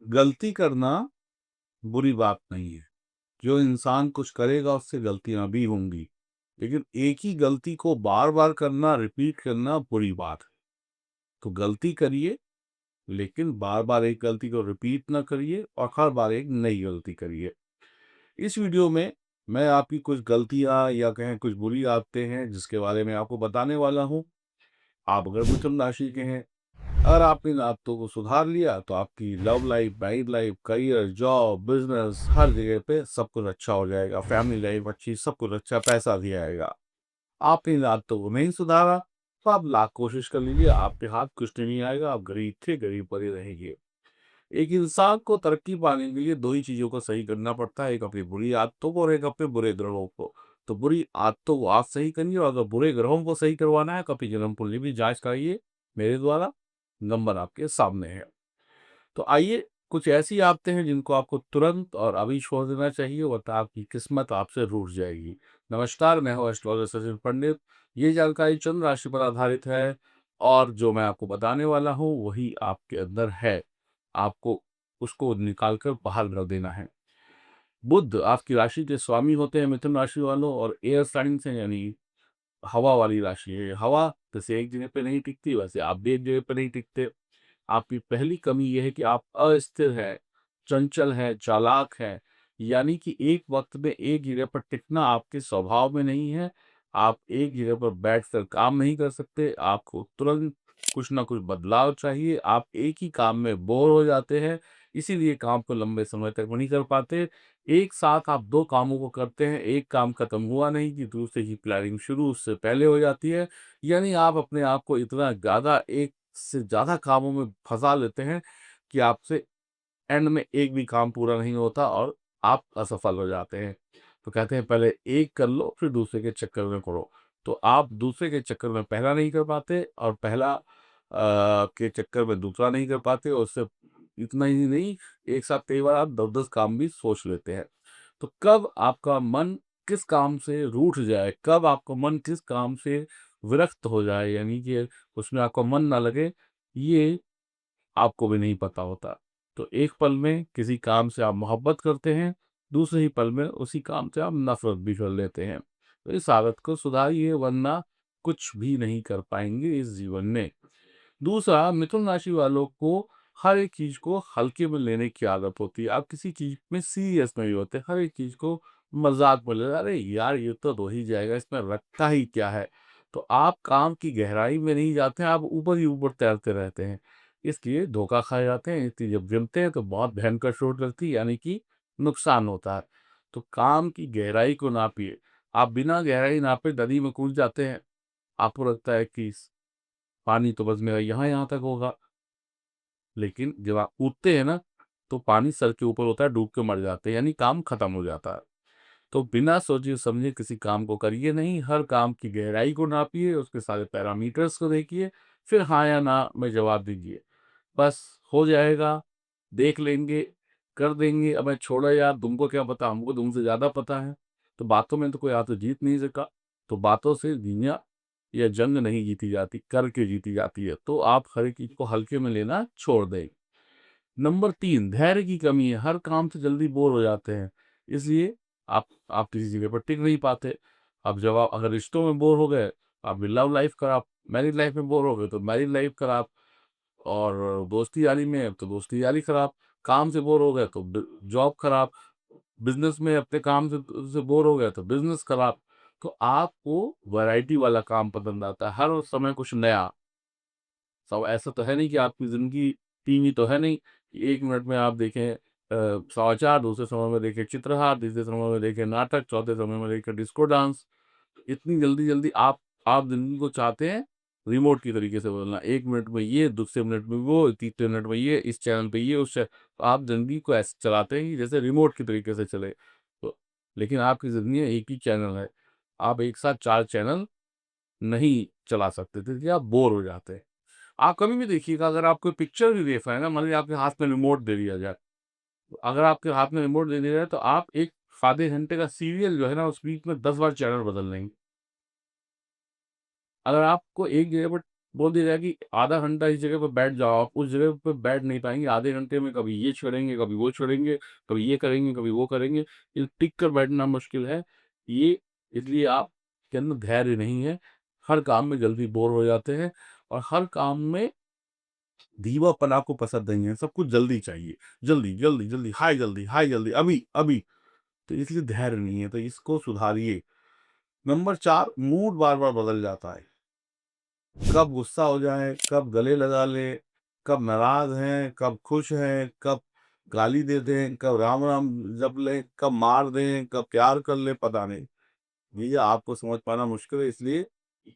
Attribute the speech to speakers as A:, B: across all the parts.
A: गलती करना बुरी बात नहीं है। जो इंसान कुछ करेगा उससे गलतियाँ भी होंगी। लेकिन एक ही गलती को बार-बार करना, रिपीट करना बुरी बात है। तो गलती करिए, लेकिन बार-बार एक गलती को रिपीट ना करिए और हर बार एक नई गलती करिए। इस वीडियो में मैं आपकी कुछ गलतियाँ या कहें कुछ बुरी आदतें हैं जिसके बारे में आपको बताने वाला हूँ। आप अगर मिथुन राशि के हैं, अगर आपने इन आदतों को सुधार लिया तो आपकी love life, married life, career, job, business हर जगह पे सब कुछ अच्छा हो जाएगा। फैमिली लाइफ अच्छी, सब कुछ अच्छा, पैसा भी आएगा। आपने इन आदतों को नहीं सुधारा तो आप लाख कोशिश कर लीजिए, आपके हाथ कुछ नहीं आएगा, आप गरीब थे, गरीब बने रहेंगे। एक इंसान को तरक्की पाने के लिए 2 ही चीज़ों को सही करना पड़ता है, एक अपनी बुरी आदतों को और एक अपने बुरे ग्रहों को। तो बुरी आदतों को आप सही करिए और अगर बुरे ग्रहों को सही करवाना है तो अपनी जन्म कुंडली भी जाँच कराइए मेरे द्वारा, नंबर आपके सामने है। तो आइए कुछ ऐसी आदतें हैं जिनको आपको तुरंत और अभी छोड़ देना चाहिए वरना आपकी किस्मत आपसे रूठ जाएगी। नमस्कार, मैं हूँ एस्ट्रोलॉजर सचिन पंडित। ये जानकारी चंद्र राशि पर आधारित है और जो मैं आपको बताने वाला हूँ वही आपके अंदर है। आपको उसको निकाल कर बाहर रख देना है। बुध आपकी राशि के स्वामी होते हैं मिथुन राशि वालों और एयर साइंस है यानी हवा वाली राशि है। हवा जैसे एक जगह पे नहीं टिकती वैसे आप भी एक जगह पे नहीं टिकते। आपकी पहली कमी ये है कि आप अस्थिर हैं, चंचल हैं, चालाक हैं, यानी कि एक वक़्त में एक जगह पर टिकना आपके स्वभाव में नहीं है। आप एक जगह पर बैठकर काम नहीं कर सकते, आपको तुरंत कुछ ना कुछ बदलाव चाहिए, आप एक ही काम में बोर हो जाते हैं, इसीलिए काम को लंबे समय तक नहीं कर पाते। एक साथ आप 2 कामों को करते हैं, एक काम खत्म हुआ नहीं कि दूसरे की प्लानिंग शुरू उससे पहले हो जाती है, यानी आप अपने आप को इतना ज़्यादा एक से ज़्यादा कामों में फँसा लेते हैं कि आपसे एंड में एक भी काम पूरा नहीं होता और आप असफल हो जाते हैं। तो कहते हैं पहले एक कर लो फिर दूसरे के चक्कर में पड़ो। तो आप दूसरे के चक्कर में पहला नहीं कर पाते और पहला के चक्कर में दूसरा नहीं कर पाते और उससे इतना ही नहीं, एक साथ कई बार आप 10-10 काम भी सोच लेते हैं। तो कब आपका मन किस काम से रूठ जाए, कब आपका मन किस काम से विरक्त हो जाए यानी कि उसमें आपका मन ना लगे, ये आपको भी नहीं पता होता। तो एक पल में किसी काम से आप मोहब्बत करते हैं, दूसरे ही पल में उसी काम से आप नफ़रत भी कर लेते हैं। तो इस आदत को सुधारिए वरना कुछ भी नहीं कर पाएँगे इस जीवन में। दूसरा, मिथुन राशि वालों को हर एक चीज़ को हल्के में लेने की आदत होती है। आप किसी चीज़ में सीरियस नहीं होते, हर एक चीज़ को मज़ाक में ले अरे यार! ये तो हो ही जाएगा, इसमें रखा ही क्या है? तो आप काम की गहराई में नहीं जाते हैं, आप ऊपर ही ऊपर तैरते रहते हैं। इसलिए धोखा खा जाते हैं, इसलिए जब गिरते हैं तो बहुत भयंकर चोट लगती है यानी कि नुकसान होता है। तो काम की गहराई को नापिए। आप बिना गहराई नापे नदी में कूद जाते हैं, आपको लगता है कि पानी तो बस मेरा यहाँ-यहाँ तक होगा। लेकिन जब आप कूदते हैं ना, तो पानी सर के ऊपर होता है, डूब के मर जाते हैं, यानी काम खत्म हो जाता है। तो बिना सोचे-समझे किसी काम को करिए नहीं, हर काम की गहराई को नापिए, उसके सारे पैरामीटर्स को देखिए, फिर हाँ या ना में जवाब दीजिए। बस हो जाएगा, देख लेंगे, कर देंगे, अबे छोड़ो यार तुमको क्या पता, हमको तुमसे ज़्यादा पता है। तो बातों में तो कोई आज जीत नहीं सका, तो बातों से दुनिया या जंग नहीं जीती जाती, करके जीती जाती है। तो आप हर एक चीज़ को हल्के में लेना छोड़ दें। नंबर 3 धैर्य की कमी है, हर काम से जल्दी बोर हो जाते हैं, इसलिए आप किसी जगह पर टिक नहीं पाते। अब जब आप अगर रिश्तों में बोर हो गए, आपकी लव लाइफ़ खराब, मैरिड लाइफ़ में बोर हो गए तो मैरिड लाइफ़ खराब और दोस्ती यारी में है तो दोस्ती यारी खराब, काम से बोर हो गए तो जॉब खराब, बिज़नेस में अपने काम से बोर हो गए तो बिज़नेस खराब। तो आपको वैरायटी वाला काम पसंद आता है, हर समय कुछ नया। सब ऐसा तो है नहीं कि आपकी ज़िंदगी टीवी तो है नहीं कि 1 मिनट में आप देखें समाचार, दूसरे समय में देखें चित्रहार, तीसरे समय में देखें नाटक, चौथे समय में देखें डिस्को डांस। इतनी जल्दी-जल्दी आप ज़िंदगी को चाहते हैं रिमोट की तरीके से बदलना। 1 मिनट में ये, दूसरे मिनट में वो, तीसरे मिनट में ये, इस चैनल पे ये, उस चै आप ज़िंदगी को ऐसे चलाते हैं कि जैसे रिमोट की तरीके से चले। तो लेकिन आपकी ज़िंदगी में एक ही चैनल है। आप एक साथ 4 चैनल नहीं चला सकते थे कि आप बोर हो जाते। आप कभी भी देखिएगा अगर आप कोई पिक्चर भी देख रहे हैं ना, मान लीजिए आपके हाथ में रिमोट दे दिया जाए, अगर आपके हाथ में रिमोट दे दिया जाए तो आप एक आधे घंटे का सीरियल जो है ना, उस बीच में 10 बार चैनल बदल लेंगे। अगर आपको एक जगह पर बोल दिया जाए कि आधा घंटा इस जगह पे बैठ जाओ, आप उस जगह पे बैठ नहीं पाएँगे। आधे घंटे में कभी ये छेड़ेंगे, कभी वो छेड़ेंगे, कभी ये करेंगे, कभी वो करेंगे। ये टिक कर बैठना मुश्किल है। ये इसलिए आपके अंदर धैर्य नहीं है। हर काम में जल्दी बोर हो जाते हैं और हर काम में धीमापन आपको पसंद नहीं है। सब कुछ जल्दी चाहिए। जल्दी, जल्दी, जल्दी, हाय जल्दी, अभी, अभी। तो इसलिए धैर्य नहीं है, तो इसको सुधारिए। नंबर 4, मूड बार-बार बदल जाता है। कब गुस्सा हो जाएँ, कब गले लगा लें, कब नाराज़ हैं, कब खुश हैं, कब गाली दे दें, कब राम-राम जप लें, कब मार दें, कब प्यार कर लें, पता नहीं। ये आपको समझ पाना मुश्किल है, इसलिए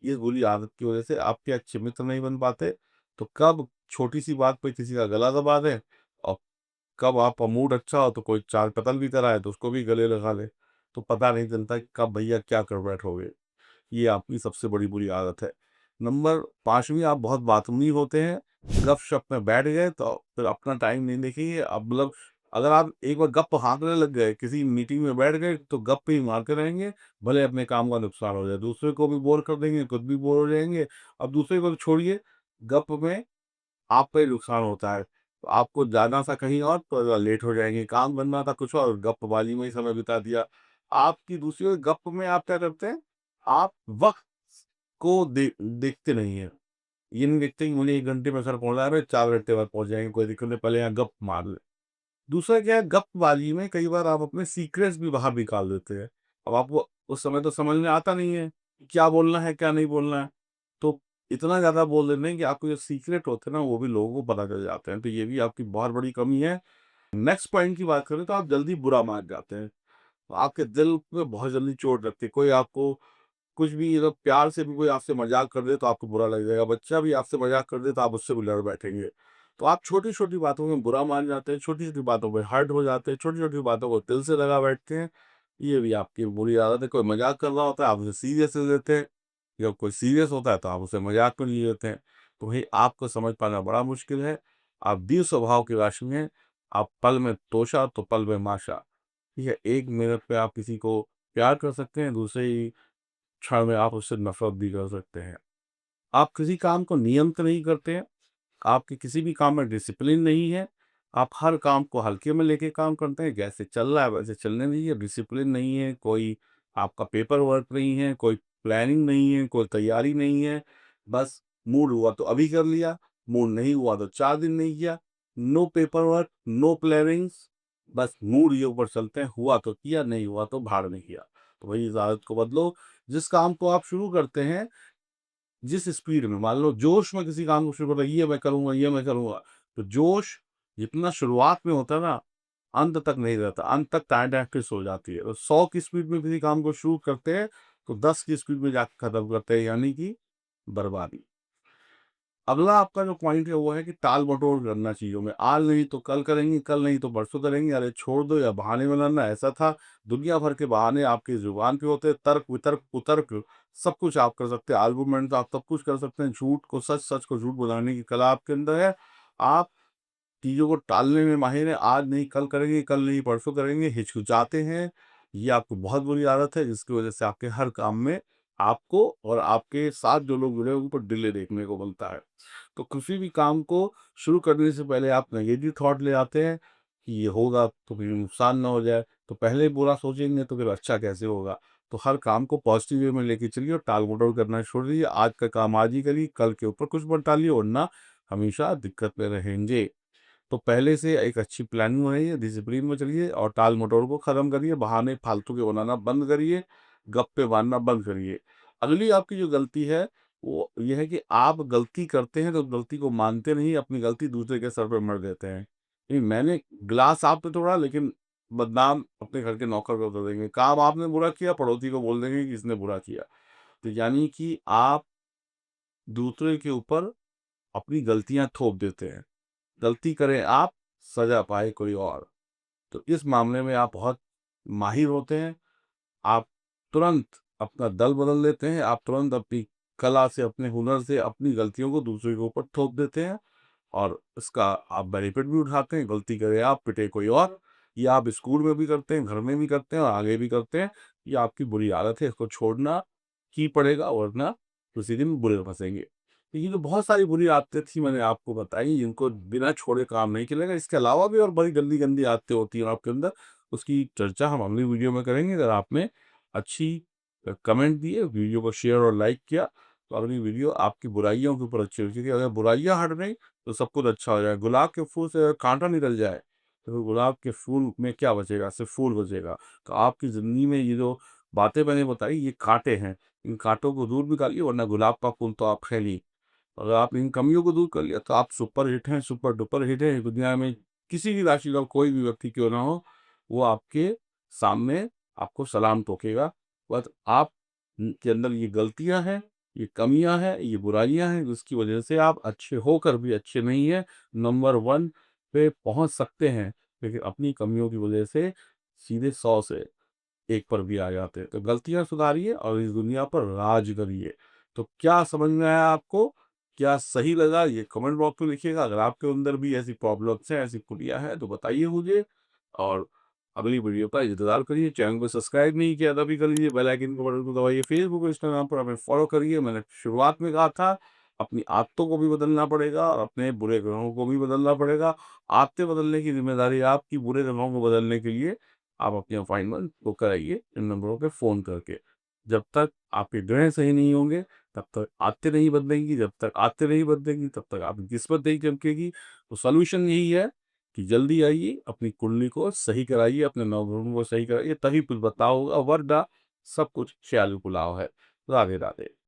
A: इस बुरी आदत की वज़ह से आपके अच्छे मित्र नहीं बन पाते। तो कब छोटी-सी बात पे किसी का गला दबा दें और कब आपका मूड अच्छा हो तो कोई चाल कतल भी कराए तो उसको भी गले लगा लें। तो पता नहीं चलता कि कब भैया क्या कर बैठोगे। ये आपकी सबसे बड़ी बुरी आदत है। नंबर 5वीं, आप बहुत बातूनी होते हैं। गप-शप में बैठ गए तो फिर अपना टाइम नहीं देखेंगे। अब मतलब अगर आप एक बार गप हाँकने लग गए, किसी मीटिंग में बैठ गए तो गप्पे ही मारते रहेंगे, भले अपने काम का नुकसान हो जाए। दूसरे को भी बोर कर देंगे, खुद भी बोर हो जाएँगे। अब दूसरे को तो छोड़िए, गप में आपका ही नुकसान होता है। तो आपको जाना था कहीं और तो लेट हो जाएँगे, काम करना था कुछ और, गप्पबाजी में ही समय बिता दिया। आपकी दूसरी ओर गप में आप क्या करते हैं, आप वक़्त को देखते नहीं हैं। ये नहीं देखते कि मुझे 1 घंटे में सर पहुँचना है, 4 घंटे बाद पहुँच जाएँगे, कोई दिक्कत नहीं, पहले यहाँ गप मार लें। दूसरा क्या है, गप्पबाजी में कई बार आप अपने सीक्रेट्स भी बाहर निकाल देते हैं। अब आपको उस समय तो समझ में आता नहीं है, कि क्या बोलना है, क्या नहीं बोलना है। तो इतना ज़्यादा बोल देते हैं कि आपके जो सीक्रेट होते हैं ना, वो भी लोगों को पता चल जाते हैं। तो ये भी आपकी बहुत बड़ी कमी है। नेक्स्ट पॉइंट की बात करें तो आप जल्दी बुरा मान जाते हैं। तो आपके दिल पे बहुत जल्दी चोट लगती है। कोई आपको कुछ भी मतलब प्यार से भी कोई आपसे मज़ाक कर दे तो आपको बुरा लग जाएगा। बच्चा भी आपसे मज़ाक कर दे तो आप उससे भी लड़ बैठेंगे। तो आप छोटी-छोटी बातों में बुरा मान जाते हैं, छोटी-छोटी बातों पे हर्ट हो जाते हैं, छोटी-छोटी बातों को दिल से लगा बैठते हैं। ये भी आपकी बुरी आदत है। कोई मज़ाक कर रहा होता है, आप उसे सीरियस ले लेते हैं। जब कोई सीरियस होता है तो आप उसे मज़ाक में ले लेते हैं। तो भई आपको समझ पाना बड़ा मुश्किल है। आप दीर्घ स्वभाव के राशि हैं। आप पल में तोशा तो पल में माशा। ठीक है? 1 मिनट पे आप किसी को प्यार कर सकते हैं, दूसरे ही क्षण में आप उससे नफ़रत भी कर सकते हैं। आप किसी काम को नियमित नहीं करते हैं, आपके किसी भी काम में डिसिप्लिन नहीं है, आप हर काम को हल्के में लेके काम करते हैं, जैसे चल रहा है वैसे चलने दीजिए, डिसिप्लिन नहीं है, कोई आपका पेपर वर्क नहीं है, कोई प्लानिंग नहीं है, कोई तैयारी नहीं है, बस मूड हुआ तो अभी कर लिया, मूड नहीं हुआ तो 4 दिन नहीं किया, no paper work, no plannings, बस मूड के ऊपर चलते हैं, हुआ तो किया, नहीं हुआ तो भाड़ में किया। तो वही इस आदत को बदलो, जिस काम को आप शुरू करते हैं जिस स्पीड में मान लो जोश में किसी काम को शुरू करो, ये मैं करूँगा, तो जोश जितना शुरुआत में होता है ना, अंत तक नहीं रहता, अंत तक टाँय-टाँय सो जाती है। और 100 की स्पीड में किसी काम को शुरू करते हैं, तो 10 की स्पीड में जाके खत्म करते हैं, यानी कि बर्बादी। अगला आपका जो पॉइंट है वो है कि टाल-मटोल करना चीज़ों में, आज नहीं तो कल करेंगे, कल नहीं तो परसों करेंगे, अरे छोड़ दो या बहाने बनाना, ऐसा था। दुनिया भर के बहाने आपकी ज़ुबान पे होते हैं, तर्क-वितर्क, कुतर्क सब कुछ आप कर सकते हैं, आर्गुमेंट तो आप सब कुछ कर सकते हैं, झूठ को सच, सच को झूठ बनाने की कला आपके अंदर है। आप चीज़ों को टालने में माहिर हैं, आज नहीं कल करेंगे, कल नहीं परसों करेंगे, हिचकिचाते हैं। ये आपको बहुत बुरी आदत है जिसकी वज़ह से आपके हर काम में आपको और आपके साथ जो लोग जुड़े हैं उन पर डिले देखने को मिलता है। तो किसी भी काम को शुरू करने से पहले आप नेगेटिव थॉट ले आते हैं कि ये होगा तो फिर नुकसान ना हो जाए, तो पहले ही बुरा सोचेंगे तो फिर अच्छा कैसे होगा? तो हर काम को पॉजिटिव वे में लेके चलिए और टाल-मटोल करना छोड़ दीजिए। आज का काम आज ही करिए, कल के ऊपर कुछ मत टालिए वरना हमेशा दिक्कत में रहेंगे। तो पहले से एक अच्छी प्लानिंग बनाइए, डिसिप्लिन में चलिए और टाल-मटोल को खत्म करिए, बहाने फालतू के बनाना बंद करिए, गप्पे मारना बंद करिए। अगली आपकी जो गलती है, वो ये है कि आप गलती करते हैं तो गलती को मानते नहीं, अपनी गलती दूसरे के सर पे मढ़ देते हैं। नहीं मैंने ग्लास आप पे तोड़ा लेकिन बदनाम अपने घर के नौकर को कर देंगे। काम आपने बुरा किया, पड़ोसी को बोल देंगे कि इसने बुरा किया। तो यानी कि आप दूसरे के ऊपर अपनी गलतियाँ थोप देते हैं। गलती करें आप, सज़ा पाए कोई और। तो इस मामले में आप बहुत माहिर होते हैं। आप तुरंत अपना दल बदल देते हैं, आप तुरंत अपनी कला से, अपने हुनर से अपनी गलतियों को दूसरे के ऊपर थोप देते हैं और इसका आप बेनिफिट भी उठाते हैं। गलती करें आप, पिटे कोई और। ये आप स्कूल में भी करते हैं, घर में भी करते हैं और आगे भी करते हैं। ये आपकी बुरी आदत है, इसको छोड़ना ही पड़ेगा वरना किसी दिन बुरे फँसेंगे। तो ये तो बहुत सारी बुरी आदतें थी मैंने आपको बताई, जिनको बिना छोड़े काम नहीं चलेगा। इसके अलावा भी और बड़ी गंदी-गंदी आदतें होती हैं आपके अंदर, उसकी चर्चा हम अगली वीडियो में करेंगे। अगर आपने अच्छी कमेंट दिए, वीडियो को शेयर और लाइक किया, तो अगली वीडियो आपकी बुराइयों के ऊपर अच्छी होगी, क्योंकि अगर बुराइयाँ हट गई, तो सब कुछ अच्छा हो जाएगा। गुलाब के फूल से अगर काँटा निकल जाए, तो फिर गुलाब के फूल में क्या बचेगा? सिर्फ़ फूल बचेगा। तो आपकी ज़िंदगी में ये जो बातें मैंने बताई, ये काँटे हैं। इन काँटों को दूर निकालिए, वरना गुलाब का फूल तो आप है नहीं। अगर आप इन कमियों को दूर कर लिया, तो आप सुपर हिट हैं, सुपर डुपर हिट हैं। दुनिया में किसी भी राशि का कोई भी व्यक्ति क्यों ना हो, वो आपके सामने आपको सलाम ठोकेगा। बस आप के अंदर ये गलतियाँ हैं, ये कमियाँ हैं, ये बुराइयाँ हैं, जिसकी वजह से आप अच्छे होकर भी अच्छे नहीं हैं। नंबर 1 पे पहुँच सकते हैं, लेकिन अपनी कमियों की वजह से सीधे 100 से एक पर भी आ जाते हैं। तो गलतियाँ सुधारिए और इस दुनिया पर राज करिए। तो क्या समझ में आया आपको? क्या सही लगा? ये कमेंट बॉक्स में लिखिएगा। अगर आपके अंदर भी ऐसी प्रॉब्लम्स हैं, ऐसी खूबियाँ हैं, तो बताइए मुझे। और अगली वीडियो का इंतज़ार करिए। चैनल को सब्सक्राइब नहीं किया तो अभी कर लीजिए, बेल आइकन के बटन को दबाइए। फेसबुक और इंस्टाग्राम पर हमें फॉलो करिए। मैंने शुरुआत में कहा था, अपनी आदतों को भी बदलना पड़ेगा और अपने बुरे ग्रहों को भी बदलना पड़ेगा। आदतें बदलने की ज़िम्मेदारी आपकी, बुरे ग्रहों को बदलने के लिए आप अपनी अपॉइंटमेंट बुक कराइए इन नंबरों पे फ़ोन करके। जब तक आपके ग्रह सही नहीं होंगे, तब तक आदतें नहीं बदलेंगी, जब तक आदतें नहीं बदलेंगी, तब तक आपकी किस्मत नहीं चमकेगी। तो सॉल्यूशन यही है कि जल्दी आइए, अपनी कुंडली को सही कराइए, अपने नवग्रहों को सही कराइए, तभी कुछ बदलाव होगा, वरना सब कुछ शाल-पुलाव है। राधे-राधे।